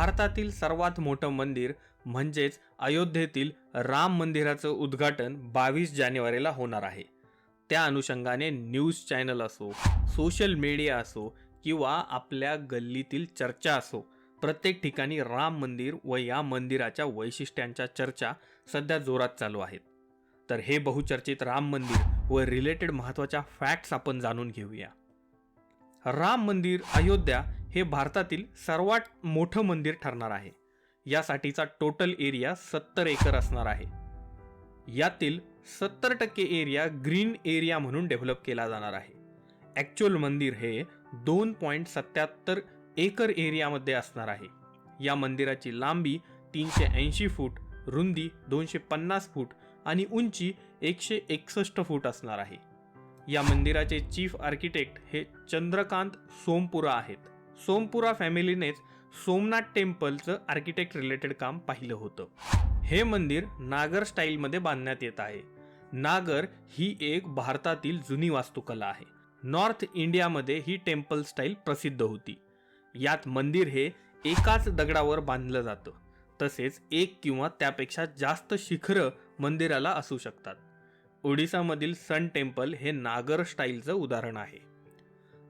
भारतातील सर्वात मोठं मंदिर म्हणजेच अयोध्येतील राम मंदिराचं उद्घाटन 22 जानेवारीला होणार आहे। त्या अनुषंगाने न्यूज चॅनल असो, सोशल मीडिया असो किंवा आपल्या गल्लीतील चर्चा असो, प्रत्येक ठिकाणी राम मंदिर व या मंदिराच्या वैशिष्ट्यांच्या चर्चा सध्या जोरात चालू आहेत। तर हे बहुचर्चित राम मंदिर व रिलेटेड महत्त्वाच्या फॅक्ट्स आपण जाणून घेऊया। राम मंदिर अयोध्या हे भारतातील सर्वात मोठं मंदिर ठरणार आहे। यासाठीचा टोटल एरिया 70 एकर असणार आहे। यातील 70% एरिया ग्रीन एरिया म्हणून डेव्हलप केला जाणार आहे। ॲक्च्युअल मंदिर हे 2.77 एकर एरियामध्ये असणार आहे। या मंदिराची लांबी 380 फूट, रुंदी 250 फूट आणि उंची 161 फूट असणार आहे। या मंदिराचे चीफ आर्किटेक्ट हे चंद्रकांत सोमपुरा आहेत। सोमपुरा फॅमिलीनेच सोमनाथ टेम्पलचं आर्किटेक्ट रिलेटेड काम पाहिलं होतं। हे मंदिर नागर स्टाईलमध्ये बांधण्यात येत आहे। नागर ही एक भारतातील जुनी वास्तुकला आहे। नॉर्थ इंडियामध्ये ही टेम्पल स्टाईल प्रसिद्ध होती। यात मंदिर हे एकाच दगडावर बांधलं जातं, तसेच एक किंवा त्यापेक्षा जास्त शिखरं मंदिराला असू शकतात। ओडिसामधील सन टेम्पल हे नागर स्टाईलचं उदाहरण आहे।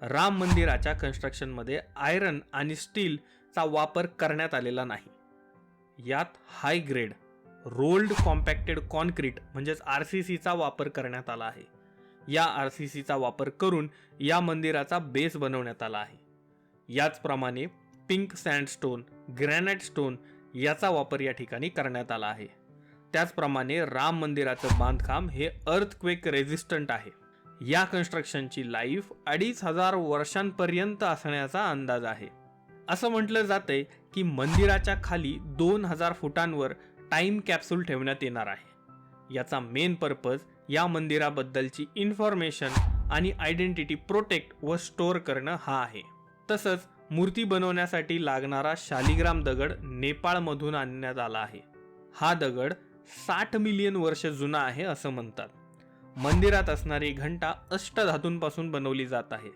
राम मंदिराच्या कन्स्ट्रक्शनमध्ये आयरन आणि स्टीलचा वापर करण्यात आलेला नाही। यात हाय ग्रेड रोल्ड कॉम्पॅक्टेड कॉन्क्रीट म्हणजेच RCCचा वापर करण्यात आला आहे। या RCCचा वापर करून या मंदिराचा बेस बनवण्यात आला आहे। याचप्रमाणे पिंक सँडस्टोन, ग्रॅनाइट स्टोन याचा वापर या ठिकाणी करण्यात आला आहे। त्याचप्रमाणे राम मंदिराचं बांधकाम हे अर्थक्वेक रेझिस्टंट आहे। या कन्स्ट्रक्शनची लाईफ 2500 वर्षांपर्यंत असण्याचा अंदाज आहे। असं म्हटलं जातंय की मंदिराच्या खाली 2000 फुटांवर टाइम कॅप्सूल ठेवण्यात येणार आहे। याचा मेन पर्पज या मंदिराबद्दलची इन्फॉर्मेशन आणि आयडेंटिटी प्रोटेक्ट व स्टोअर करणं हा आहे। तसंच मूर्ती बनवण्यासाठी लागणारा शालिग्राम दगड नेपाळमधून आणण्यात आला आहे। हा दगड 60 मिलियन वर्ष जुना आहे असं म्हणतात। मंदिरात असणारी घंटा अष्टधातूंपासून बनवली जात आहे।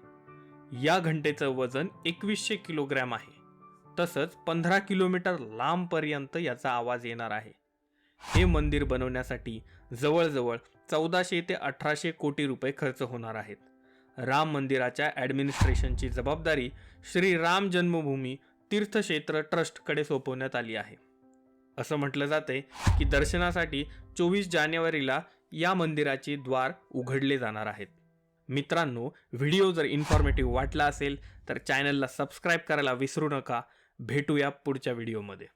या घंटेचं वजन 2100 किलोग्रॅम आहे। तसंच 15 किलोमीटर लांबपर्यंत याचा आवाज येणार आहे। हे मंदिर बनवण्यासाठी जवळजवळ 1400 ते 1800 कोटी रुपये खर्च होणार आहेत। राम मंदिराच्या ॲडमिनिस्ट्रेशनची जबाबदारी श्री राम जन्मभूमी तीर्थक्षेत्र ट्रस्टकडे सोपवण्यात आली आहे। असं म्हटलं जाते की दर्शनासाठी 24 जानेवारीला या मंदिराचे द्वार उघडले जाणार आहेत। मित्रांनो, व्हिडिओ जर इन्फॉर्मेटिव्ह वाटला असेल तर चॅनलला सबस्क्राईब करायला विसरू नका। भेटूया पुढच्या व्हिडिओमध्ये।